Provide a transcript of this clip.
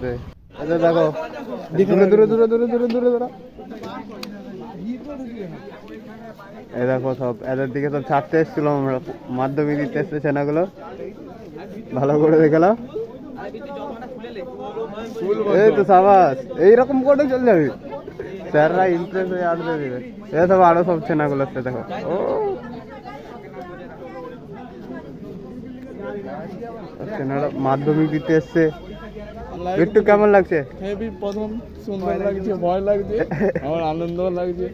আসবে। আচ্ছা দেখো, দূরে দূরে দূরে দূরে দূরে দূরে দূরে এই দেখো সব এদের দিকে সব ছাড়তে এসেছিলাম আমরা, মাধ্যমিক দিতে এসছে সেনাগুলো, ভালো করে দেখালাম। এই তো সাবাস, এইরকম করে চলে যাবি, স্যাররা ইমপ্রেস হয়ে আসবে দিবে। এই সব আরো সব সেনাগুলো আসছে দেখো। ও সেনারা মাধ্যমিক দিতে এসছে। একটু কেমন লাগছে? হেভি, প্রথম সুন্দর লাগছে, ভয় লাগছে, আমার আনন্দ লাগছে।